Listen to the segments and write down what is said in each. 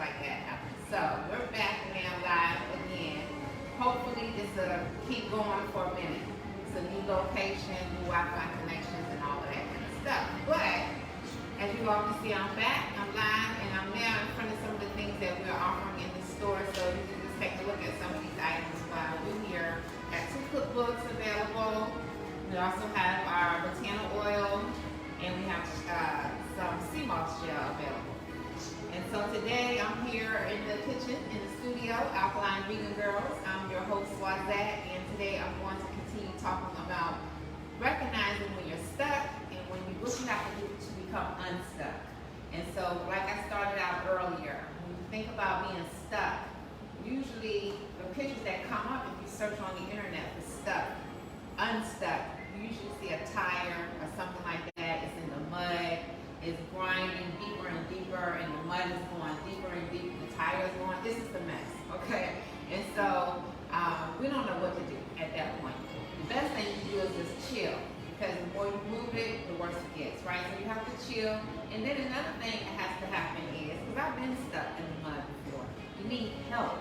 like that happen. So we're back now live again. Hopefully this will keep going for a minute. It's a new location, new Wi-Fi connections, and all of that kind of stuff. But as you all can see, I'm back, I'm live, and I'm now in front of some of the things that we're offering in the store. So you can just take a look at some of these items while we're here. Got 2 cookbooks available. We also have our botana oil, and we have some sea moss gel available. And so today I'm here in the kitchen, in the studio, Alkaline Vegan Girls. I'm your host, Swazette, and today I'm going to continue talking about recognizing when you're stuck and what you have to do to become unstuck. And so, like I started out earlier, when you think about being stuck, usually the pictures that come up if you search on the internet for stuck, unstuck, you usually see a tire or something like that. It's in the mud, it's grinding deeper and deeper, and the mud is going deeper and deeper, the tire is going, this is the mess, okay? And so we don't know what to do at that point. The best thing you do is just chill, because the more you move it, the worse it gets, right? So you have to chill. And then another thing that has to happen is, because I've been stuck in the mud before, you need help.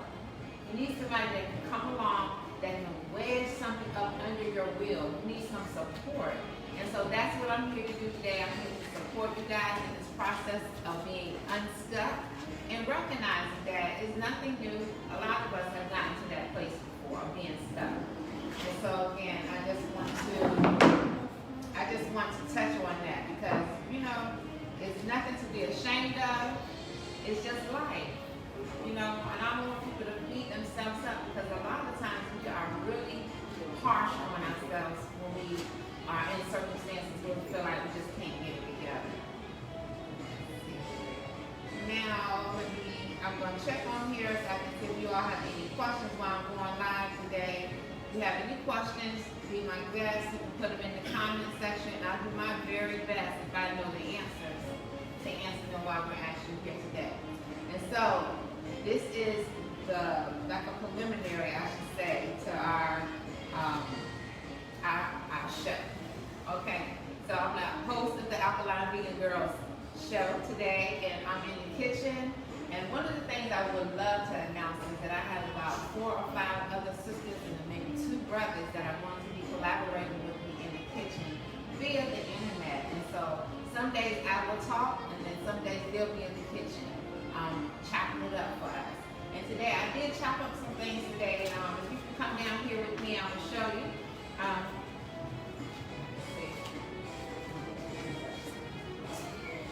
You need somebody that can come along, that can wedge something up under your wheel. You need some support. And so that's what I'm here to do today. I'm here to support you guys in this process of being unstuck and recognizing that it's nothing new. A lot of us have gotten to that place before, of being stuck. And so again, I just want to touch on that because, you know, it's nothing to be ashamed of. It's just life. You know, and I don't want people to beat themselves up because a lot of times we are really harsh on ourselves when we are in circumstances where we feel like we just can't get it together. Now, I'm going to check on here so I can see if you all have any questions while I'm going live today. If you have any questions, be my guest. You can put them in the comment section. I'll do my very best if I know the answers to answer them while we're actually here today. And so, this is like a preliminary, I should say, to our show. Okay, so I'm the host of the Alkaline Vegan Girls show today, and I'm in the kitchen. And one of the things I would love to announce is that I have about 4 or 5 other sisters and maybe 2 brothers that are going to be collaborating with me in the kitchen via the internet. And so some days I will talk, and then some days they'll be in the kitchen chopping it up for us. And today I did chop up some things today. If you can come down here with me, I will show you.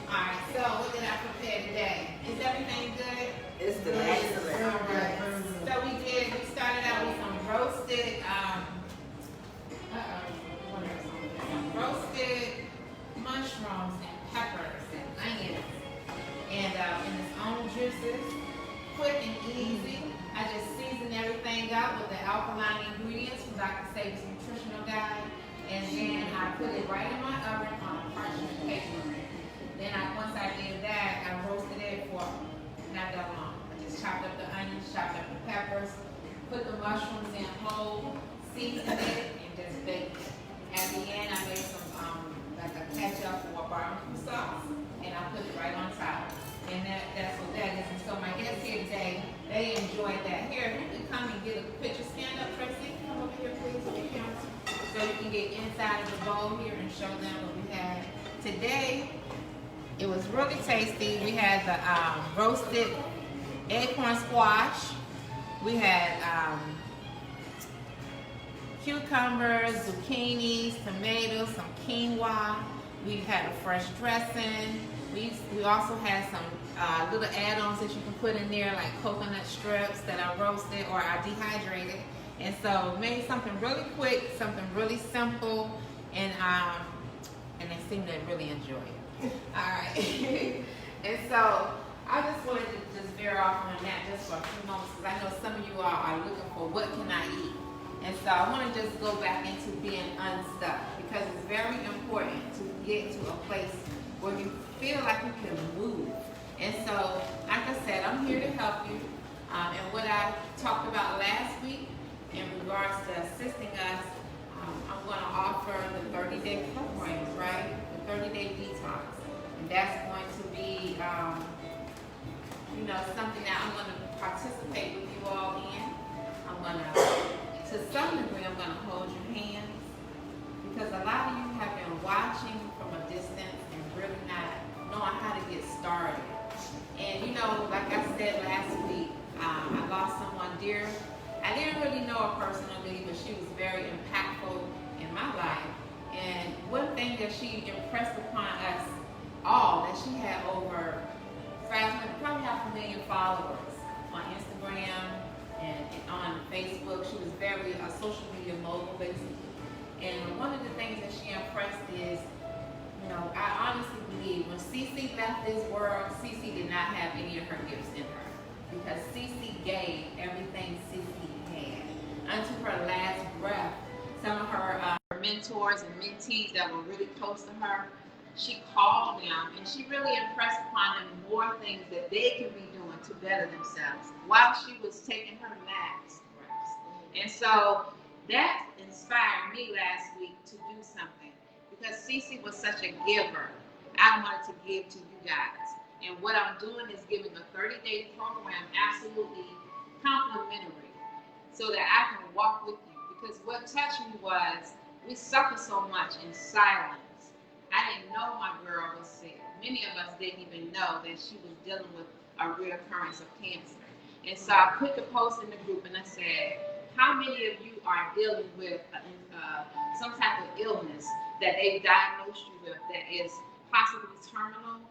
Alright, so what did I prepare today? Is everything good? It's delicious. Alright, so we started out with some roasted, roasted mushrooms and peppers and onions. And in its own juices, quick and easy. I just season everything up with the alkaline ingredients from Dr. Sage's nutritional guide. And then I put it right in my oven on a parchment paper. Then once I did that, I roasted it for not that long. I just chopped up the onions, chopped up the peppers, put the mushrooms in whole, seasoned it, and just baked it. At the end, I made some like a ketchup or barbecue sauce, and I put it right on top. And that's what that is. And so my guests here today, they enjoyed that. Here, if you can come and get a picture, stand up, Tracy. Come over here, please, with your camera. So you can get inside of the bowl here and show them what we had today. It was really tasty. We had the roasted acorn squash. We had cucumbers, zucchinis, tomatoes, some quinoa. We had a fresh dressing. We also had some little add-ons that you can put in there, like coconut strips that I roasted or I dehydrated. And so made something really quick, something really simple, and they seem to really enjoy it. All right. And so I just wanted to just veer off on that just for a few moments because I know some of you all are looking for what can I eat. And so I want to just go back into being unstuck because it's very important to get to a place where you feel like you can move. And so, like I said, I'm here to help you. And what I talked about last week in regards to assisting us, I'm going to offer the 30-day programs, right? The 30-day detox. And that's going to be, something that I'm going to participate with you all in. I'm going to some degree, I'm going to hold your hands, because a lot of you have been watching from a distance and really not knowing how to get started. And like I said last week, I lost someone dear. I didn't really know her personally, but she was very impactful in my life. And one thing that she impressed upon us all, that she had over 500, probably 500,000 followers on Instagram and on Facebook. She was very social media mogul, basically. And one of the things that she impressed is, I honestly believe when Cece left this world, Cece did not have any of her gifts in her, because Cece gave everything Cece had unto her last breath. Some of her mentors and mentees that were really close to her, she called them and she really impressed upon them more things that they can be doing to better themselves while she was taking her last breaths. And so that inspired me last week to do something, because Cece was such a giver. I wanted to give to you guys. And what I'm doing is giving a 30-day program absolutely complimentary so that I can walk with you. Because what touched me was, we suffer so much in silence. I didn't know my girl was sick. Many of us didn't even know that she was dealing with a reoccurrence of cancer. And so I put the post in the group and I said, how many of you are dealing with some type of illness that they've diagnosed you with that is possibly terminal,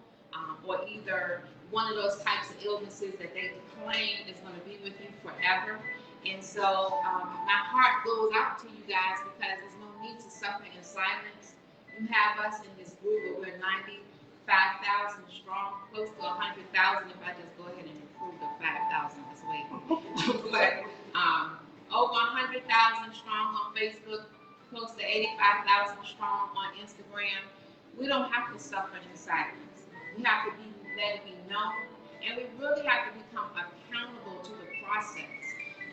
or either one of those types of illnesses that they claim is going to be with you forever? And so my heart goes out to you guys, because there's no need to suffer in silence. You have us in this group, but we're 95,000 strong, close to 100,000 if I just go ahead and improve the 5,000 this week. But over 100,000 strong on Facebook, close to 85,000 strong on Instagram. We don't have to suffer in silence. We have to let it be known, and we really have to become accountable to the process.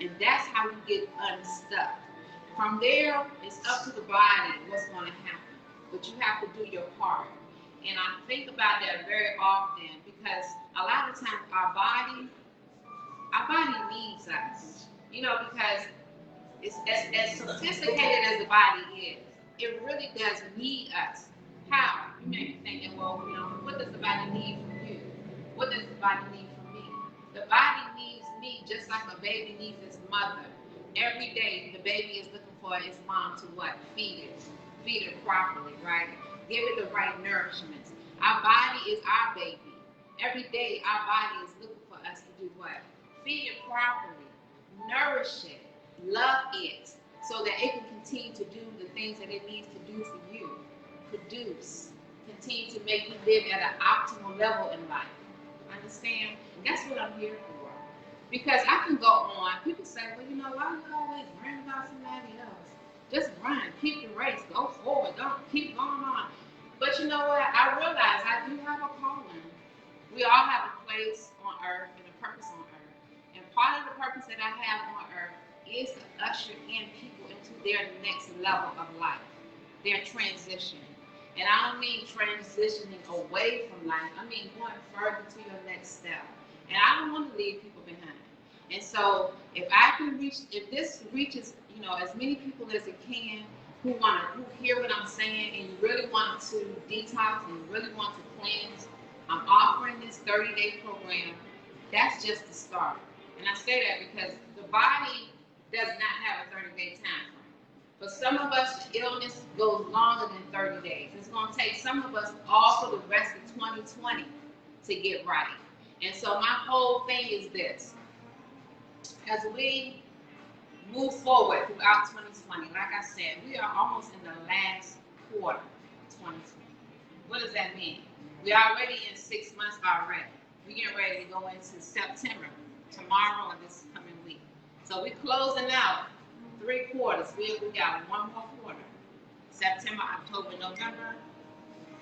And that's how we get unstuck. From there, it's up to the body what's going to happen. But you have to do your part. And I think about that very often, because a lot of times our body needs us. Because it's as sophisticated as the body is, it really does need us. How? You may be thinking, well, what does the body need from you? What does the body need from me? The body needs me just like a baby needs its mother. Every day, the baby is looking for its mom to what? Feed it properly, right? Give it the right nourishment. Our body is our baby. Every day, our body is looking for us to do what? Feed it properly, nourish it, love it, so that it can continue to do the things that it needs to do for you. Produce, continue to make you live at an optimal level in life. Understand? That's what I'm here for. Because I can go on. People say, well, why you always worrying about somebody else? Just run, keep the race, go forward, don't keep going on. But you know what? I realize I do have a calling. We all have a place on earth and a purpose on earth. And part of the purpose that I have on earth is to usher in people into their next level of life, their transition. And I don't mean transitioning away from life. I mean going further to your next step. And I don't want to leave people behind. And so if this reaches, as many people as it can who hear what I'm saying, and you really want to detox and you really want to cleanse, I'm offering this 30-day program. That's just the start. And I say that because the body does not have a 30-day time frame. For some of us, the illness goes longer than 30 days. It's going to take some of us all for the rest of 2020 to get right. And so my whole thing is this. As we move forward throughout 2020, like I said, we are almost in the last quarter of 2020. What does that mean? We're already in 6 months already. We're getting ready to go into September, tomorrow or this coming week. So we're closing out 3 quarters. We got one more quarter. September, October, November.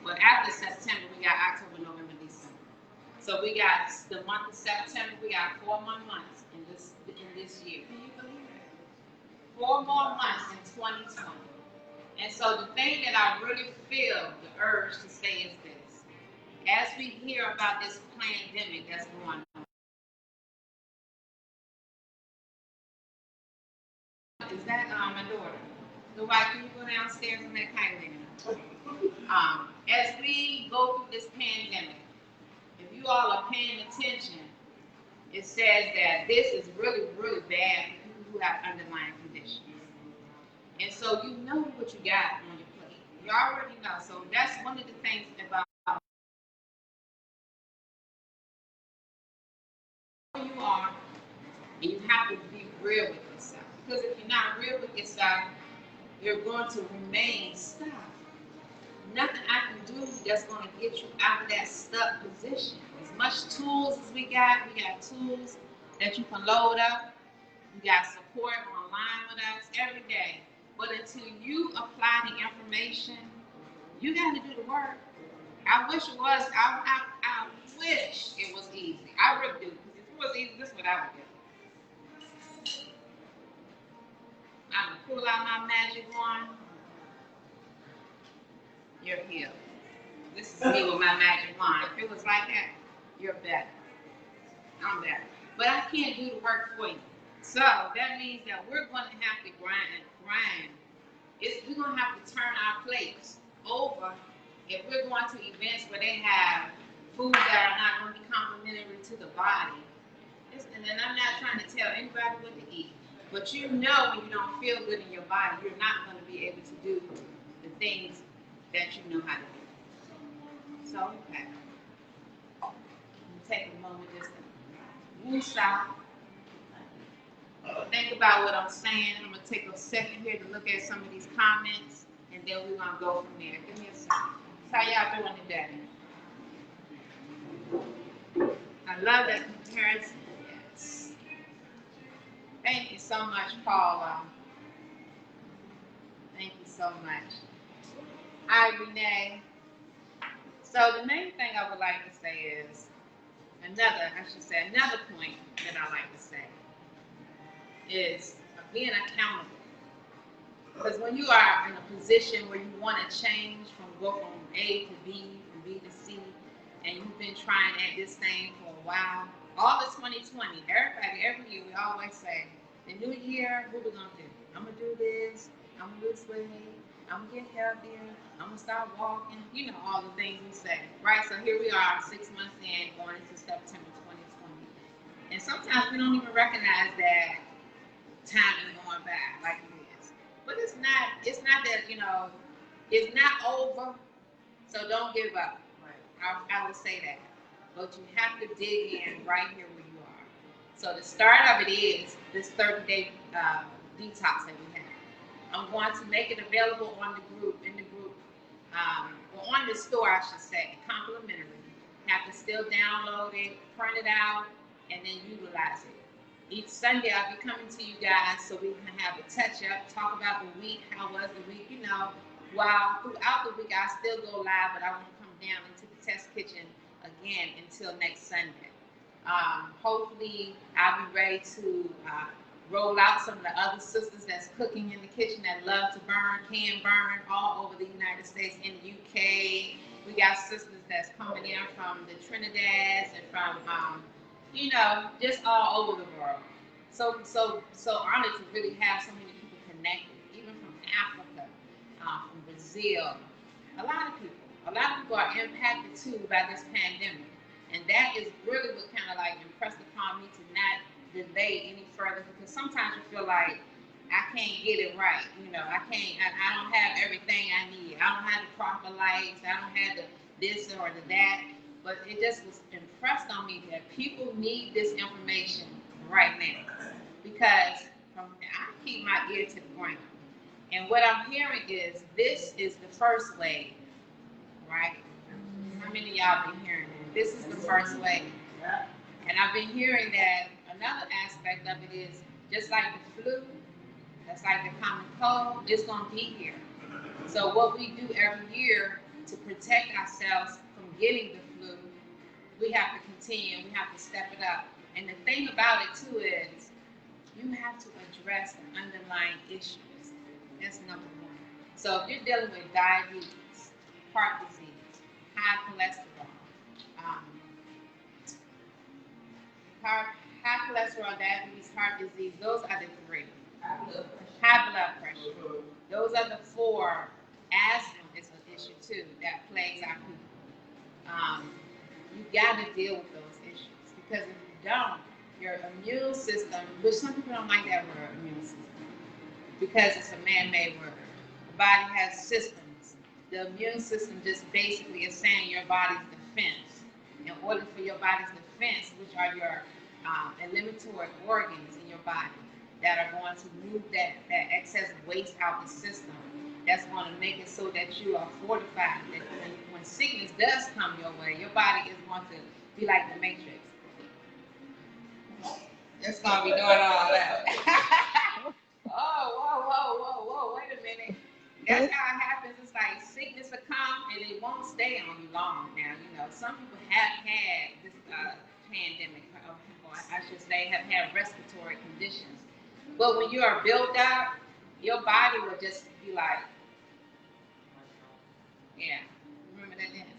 Well, after September, we got October, November, December. So we got the month of September. We got 4 more months in this year. Can you believe it? 4 more months in 2020. And so the thing that I really feel the urge to say is this. As we hear about this pandemic that's going on, So why can you go downstairs and make Kylie? As we go through this pandemic, if you all are paying attention, it says that this is really, really bad for people who have underlying conditions. And so you know what you got on your plate. You already know. So that's one of the things about who you are, and you have to be real with yourself. Because if you're not real with yourself, you're going to remain stuck. Nothing I can do that's going to get you out of that stuck position. As much tools as we got tools that you can load up. You got support online with us every day. But until you apply the information, you got to do the work. I wish it was. I wish it was easy. I really do. Because if it was easy, this is what I would do. I'm gonna pull out my magic wand. You're healed. This is me with my magic wand. If it was like that, you're better. I'm better. But I can't do the work for you. So that means that we're going to have to grind. We're going to have to turn our plates over if we're going to events where they have foods that are not going to be complementary to the body. And then I'm not trying to tell anybody what to eat. But you know when you don't feel good in your body, you're not going to be able to do the things that you know how to do. So, okay. Take a moment just to woosah. Think about what I'm saying. I'm going to take a second here to look at some of these comments, and then we're going to go from there. Give me a second. How y'all doing today? I love that comparison. Yes. Thank you so much, Paula. Thank you so much. Hi, Renee. So the main thing I would like to say is, another point that I like to say is being accountable. Because when you are in a position where you want to change go from A to B, from B to C, and you've been trying at this thing for a while, all of 2020, every year we always say, the new year, what we're going to do? I'm going to do this, I'm going to lose weight, I'm going to get healthier, I'm going to start walking, you know, all the things we say, right? So here we are, 6 months in, going into September 2020. And sometimes we don't even recognize that time is going by like it is. But it's not that, you know, it's not over, so don't give up. Right. I would say that. But you have to dig in right here where you are. So the start of it is this 30-day detox that we have. I'm going to make it available on the group, or on the store, I should say, complimentary. You have to still download it, print it out, and then utilize it. Each Sunday, I'll be coming to you guys so we can have a touch-up, talk about the week, how was the week, you know. While throughout the week, I still go live, but I won't come down into the test kitchen again until next Sunday. Hopefully, I'll be ready to roll out some of the other sisters that's cooking in the kitchen that love to can burn all over the United States, in the UK. We got sisters that's coming in from the Trinidads and from, you know, just all over the world. So honored to really have so many people connected, even from Africa, from Brazil. A lot of people are impacted too by this pandemic. And that is really what kind of like impressed upon me to not delay any further, because sometimes you feel like I can't get it right. You know, I don't have everything I need. I don't have the proper lights. I don't have the this or the that. But it just was impressed on me that people need this information right now, because I keep my ear to the ground. And what I'm hearing is this is the first wave, right? How many of y'all been hearing that? This is the first wave. And I've been hearing that another aspect of it is just like the flu, that's like the common cold, it's going to be here. So what we do every year to protect ourselves from getting the flu, we have to continue, we have to step it up. And the thing about it too is you have to address the underlying issues. That's number one. So if you're dealing with diabetes, heart disease, high cholesterol, high cholesterol, diabetes, heart disease, those are the three. High blood pressure. Those are the four. Asthma is an issue too that plagues our people. You got to deal with those issues, because if you don't, your immune system, which some people don't like that word, immune system, because it's a man-made word. The body has systems. The immune system just basically is saying your body's defense. In order for your body's defense, which are your eliminatory organs in your body that are going to move that excess waste out the system, that's going to make it so that you are fortified, that when sickness does come your way, your body is going to be like the Matrix. It's going to be doing all that. Whoa, wait a minute. That's how it happens. It's like sickness will come and it won't stay on you long. Now, you know, some people have had this pandemic, or I should say have had respiratory conditions. But when you are built up, your body will just be like, yeah, remember that dance?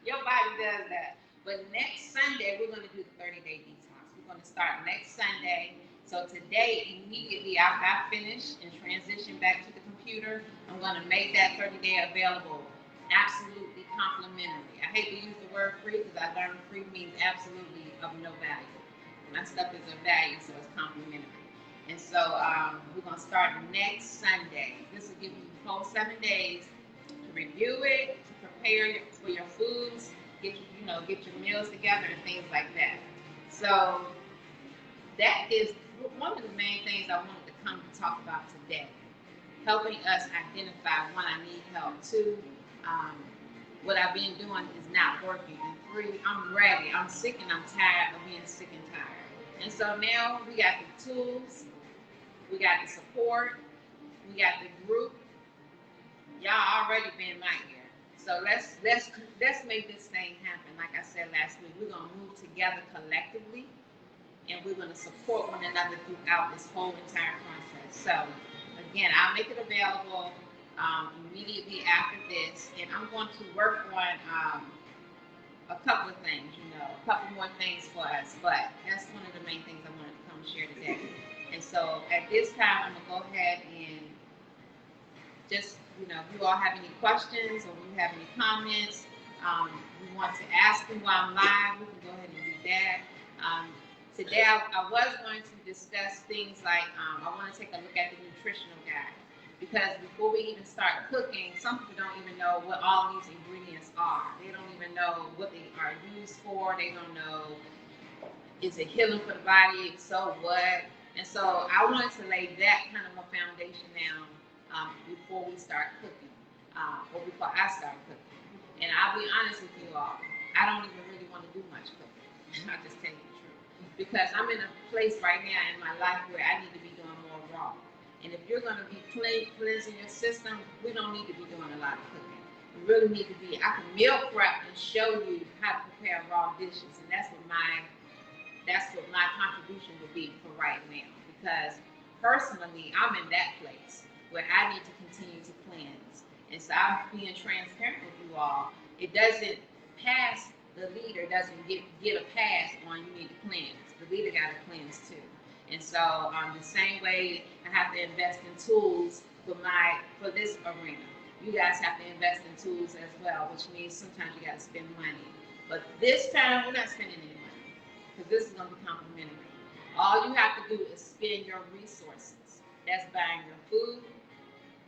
Your body does that. But next Sunday, we're going to do the 30-day detox. We're going to start next Sunday. So today, immediately after I finish and transition back to the computer, I'm going to make that 30-day available absolutely complimentary. I hate to use the word free because I learned free means absolutely of no value. My stuff is of value, so it's complimentary. And so we're going to start next Sunday. This will give you the whole 7 days to review it, to prepare for your foods, get your meals together and things like that. So that is one of the main things I wanted to come to talk about today. Helping us identify, one, I need help. Two, what I've been doing is not working. And three, I'm ready. I'm sick and I'm tired of being sick and tired. And so now we got the tools, we got the support, we got the group. Y'all already been my ear. So let's make this thing happen. Like I said last week, we're gonna move together collectively, and we're gonna support one another throughout this whole entire process. So again, I'll make it available immediately after this, and I'm going to work on a couple of things, a couple more things for us, but that's one of the main things I wanted to come share today. And so at this time, I'm gonna go ahead and just, if you all have any questions or you have any comments, you want to ask me while I'm live, we can go ahead and do that. Today, I was going to discuss things like, I want to take a look at the nutritional guide, because before we even start cooking, some people don't even know what all these ingredients are. They don't even know what they are used for. They don't know, is it healing for the body? If so, what? And so I wanted to lay that kind of a foundation down before we start cooking, or before I start cooking. And I'll be honest with you all, I don't even really want to do much cooking. I'll just tell you the truth. Because I'm in a place right now in my life where I need to be doing more raw. And if you're going to be cleansing your system, we don't need to be doing a lot of cooking. We really need to be, I can meal prep and show you how to prepare raw dishes. And that's what my contribution would be for right now. Because personally, I'm in that place where I need to continue to cleanse. And so I'm being transparent with you all. It doesn't pass, the leader doesn't get a pass on you need to cleanse. The leader got to cleanse too. And so the same way I have to invest in tools for this arena, you guys have to invest in tools as well, which means sometimes you got to spend money. But this time, we're not spending any money, because this is going to be complimentary. All you have to do is spend your resources. That's buying your food,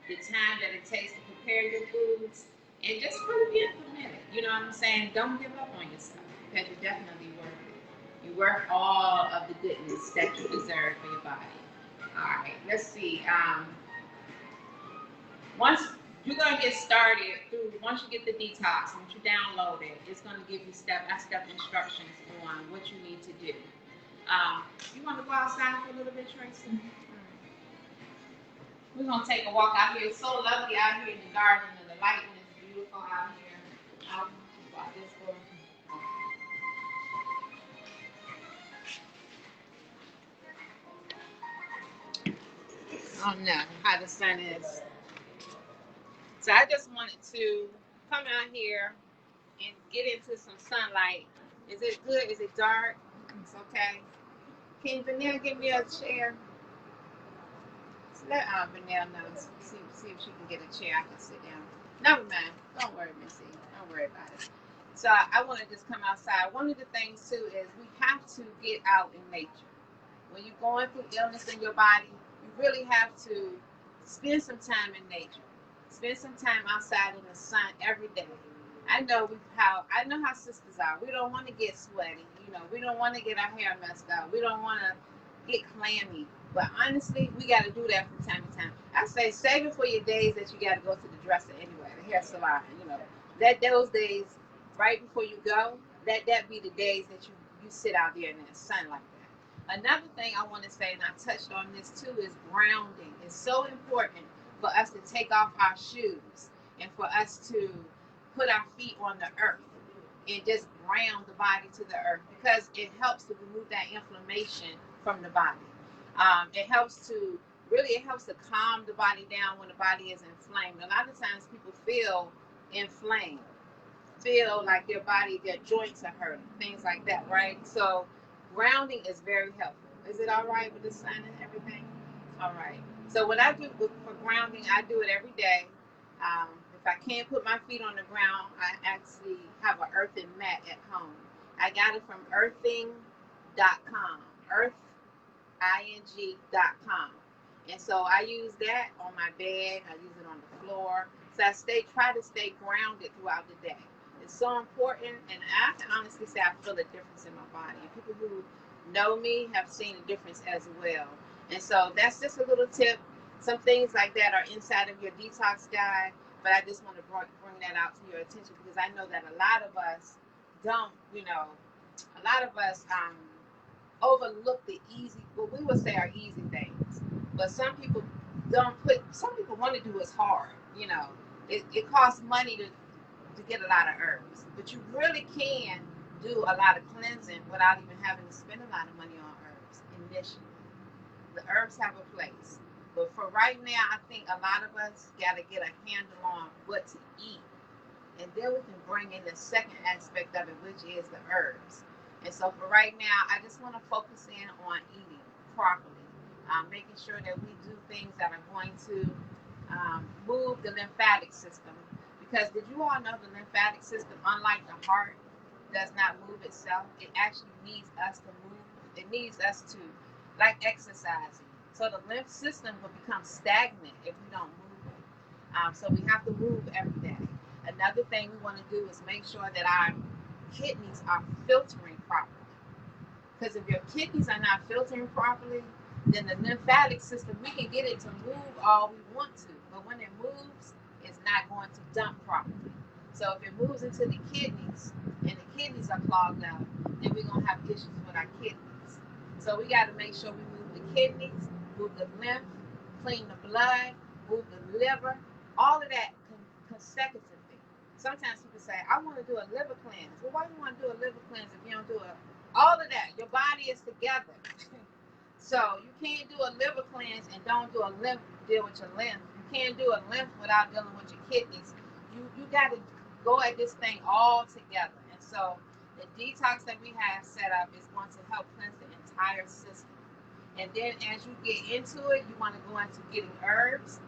the time that it takes to prepare your foods, and just really implement it. You know what I'm saying? Don't give up on yourself, because you're definitely worth it. You're worth all of the goodness that you deserve for your body. All right, let's see. Once you're going to get started, once you get the detox, once you download it, it's going to give you step-by-step instructions on what you need to do. You want to go outside for a little bit, Tracy? We're going to take a walk out here. It's so lovely out here in the garden, and the lighting is beautiful out here. I'll just go. I don't know how the sun is. So I just wanted to come out here and get into some sunlight. Is it good? Is it dark? It's okay. Can Vanilla give me a chair? Let Vanille know. See if she can get a chair. I can sit down. Never mind. Don't worry, Missy. Don't worry about it. So I want to just come outside. One of the things too is we have to get out in nature. When you're going through illness in your body, you really have to spend some time in nature. Spend some time outside in the sun every day. I know how sisters are. We don't want to get sweaty. We don't want to get our hair messed up. We don't want to get clammy. But honestly, we got to do that from time to time. I say save it for your days that you got to go to the dresser anyway, the hair salon. Let those days right before you go. Let that be the days that you sit out there in the sun like that. Another thing I want to say, and I touched on this too, is grounding. It's so important for us to take off our shoes and for us to put our feet on the earth and just ground the body to the earth, because it helps to remove that inflammation from the body. It helps to calm the body down when the body is inflamed. A lot of times people feel inflamed, feel like their joints are hurting, things like that, right? So grounding is very helpful. Is it all right with the sun and everything? All right. So what I do for grounding, I do it every day. If I can't put my feet on the ground, I actually have an earthing mat at home. I got it from earthing.com, earthing.com. And so I use that on my bed, I use it on the floor. So I try to stay grounded throughout the day. It's so important, and I can honestly say I feel a difference in my body. And people who know me have seen a difference as well. And so that's just a little tip. Some things like that are inside of your detox guide, but I just want to bring that out to your attention, because I know that a lot of us overlook the easy, what we would say are easy things. But some people want to do what's hard. It costs money to get a lot of herbs, but you really can do a lot of cleansing without even having to spend a lot of money on herbs initially. The herbs have a place, but for right now, I think a lot of us got to get a handle on what to eat, and then we can bring in the second aspect of it, which is the herbs. And so for right now, I just want to focus in on eating properly, making sure that we do things that are going to move the lymphatic system. Because did you all know the lymphatic system, unlike the heart, does not move itself? It actually needs us to move. It needs us to, like exercising. So the lymph system will become stagnant if we don't move it. So we have to move every day. Another thing we want to do is make sure that our kidneys are filtering properly. Because if your kidneys are not filtering properly, then the lymphatic system, we can get it to move all we want to. But when it moves, it's not going to dump properly. So if it moves into the kidneys and the kidneys are clogged up, then we're going to have issues with our kidneys. So we got to make sure we move the kidneys, move the lymph, clean the blood, move the liver, all of that consecutively. Sometimes people say, I want to do a liver cleanse. Well, why do you want to do a liver cleanse if you don't do all of that? Your body is together. So you can't do a liver cleanse and don't do a lymph deal with your lymph. You can't do a lymph without dealing with your kidneys. You got to go at this thing all together. And so the detox that we have set up is going to help cleanse the entire system. And then as you get into it, you want to go into getting herbs.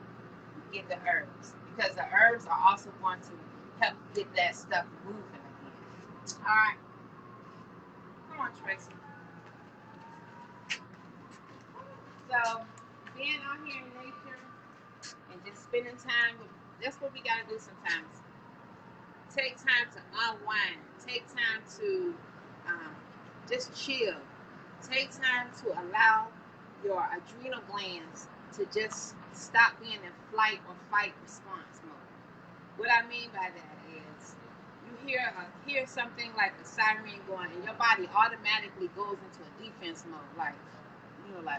Get the herbs, because the herbs are also going to help get that stuff moving again. All right. Come on, Tracy. So being out here in nature and just spending time with, that's what we gotta do sometimes. Take time to unwind. Take time to just chill. Take time to allow your adrenal glands to just stop being in flight or fight response mode. What I mean by that is you hear something like a siren going, and your body automatically goes into a defense mode, like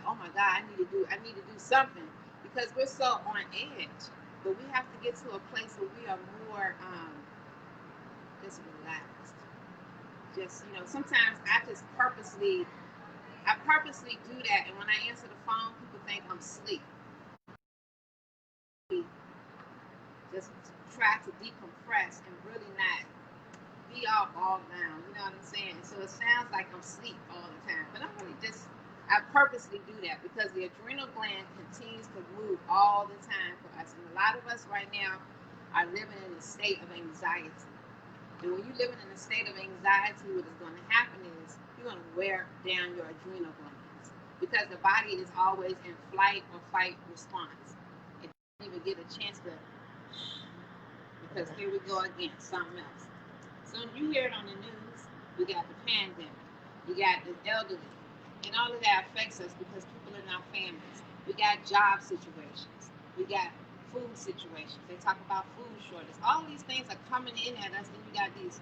oh my God, I need to do something, because we're so on edge. But we have to get to a place where we are more just relaxed. Just sometimes I purposely do that, and when I answer the phone, people think I'm asleep. Just try to decompress and really not be all bogged down. You know what I'm saying? So it sounds like I'm asleep all the time, but I'm really just I purposely do that because the adrenal gland continues to move all the time for us. And a lot of us right now are living in a state of anxiety. And when you're living in a state of anxiety, what is going to happen is you're going to wear down your adrenal glands because the body is always in flight or fight response. It doesn't even get a chance to, because here we go again, something else. So you hear it on the news, we got the pandemic, you got the elderly, and all of that affects us because people are not families. We got job situations, we got food situations. They talk about food shortage. All these things are coming in at us, and you got these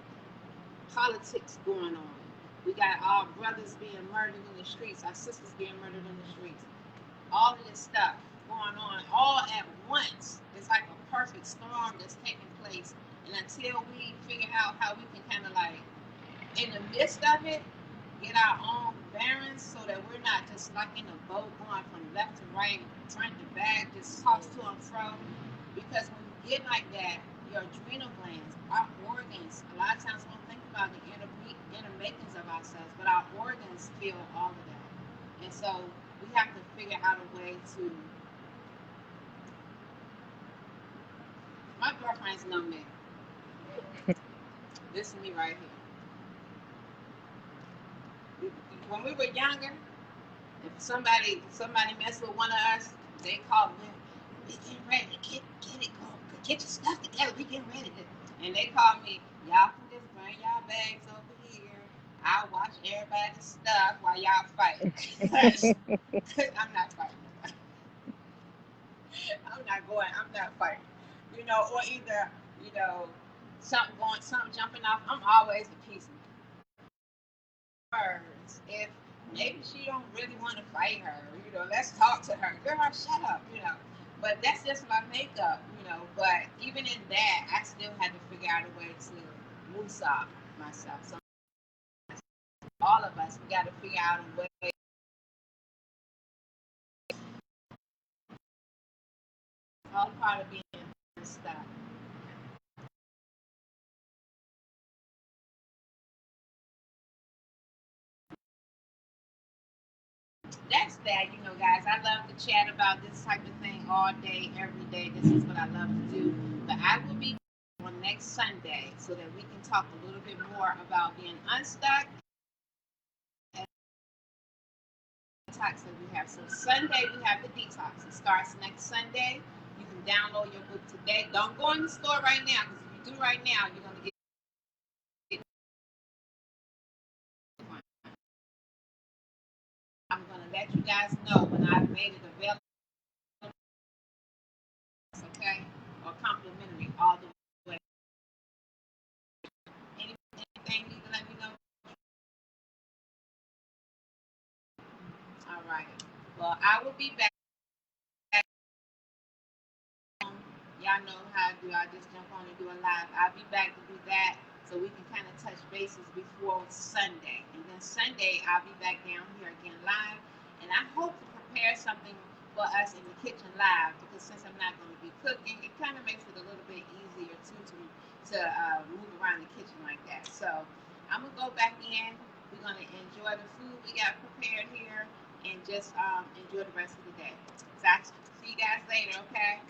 politics going on. We got our brothers being murdered in the streets, our sisters being murdered in the streets. All of this stuff going on all at once. It's like a perfect storm that's taking place. And until we figure out how we can kind of like, in the midst of it, get our own bearings so that we're not just like in a boat going from left to right, front to back, just tossed to and fro. Because when you get like that, your adrenal glands, our organs, a lot of times we don't think about the inner makings of ourselves, but our organs feel all of that. And so we have to figure out a way to. My girlfriends know me. This is me right here. When we were younger, if somebody messed with one of us, they called me, we getting ready, get it, go, get your stuff together, we getting ready. And they called me, y'all can just bring y'all bags over here. I'll watch everybody's stuff while y'all fight. I'm not fighting. I'm not fighting. You know, or either, you know, something jumping off. I'm always a peacemaker. If maybe she don't really want to fight her, you know, let's talk to her. Girl, shut up, you know. But that's just my makeup, you know. But even in that, I still had to figure out a way to loose up myself. So all of us, we got to figure out a way. All part of being stuck. That's that, you know, guys. I love to chat about this type of thing all day, every day. This is what I love to do. But I will be on next Sunday so that we can talk a little bit more about being unstuck and detox that we have. So Sunday we have the detox. It starts next Sunday. You can download your book today. Don't go in the store right now, because if you do right now, you're gonna get. I'm gonna let you guys know when I've made it available. Okay, or complimentary all the way. Anything you can let me know. All right. Well, I will be back. Y'all know how I do. I just jump on and do a live. I'll be back to do that so we can kind of touch bases before Sunday. And then Sunday, I'll be back down here again live. And I hope to prepare something for us in the kitchen live, because since I'm not going to be cooking, it kind of makes it a little bit easier to move around the kitchen like that. So I'm going to go back in. We're going to enjoy the food we got prepared here and just enjoy the rest of the day. So I'll see you guys later, okay?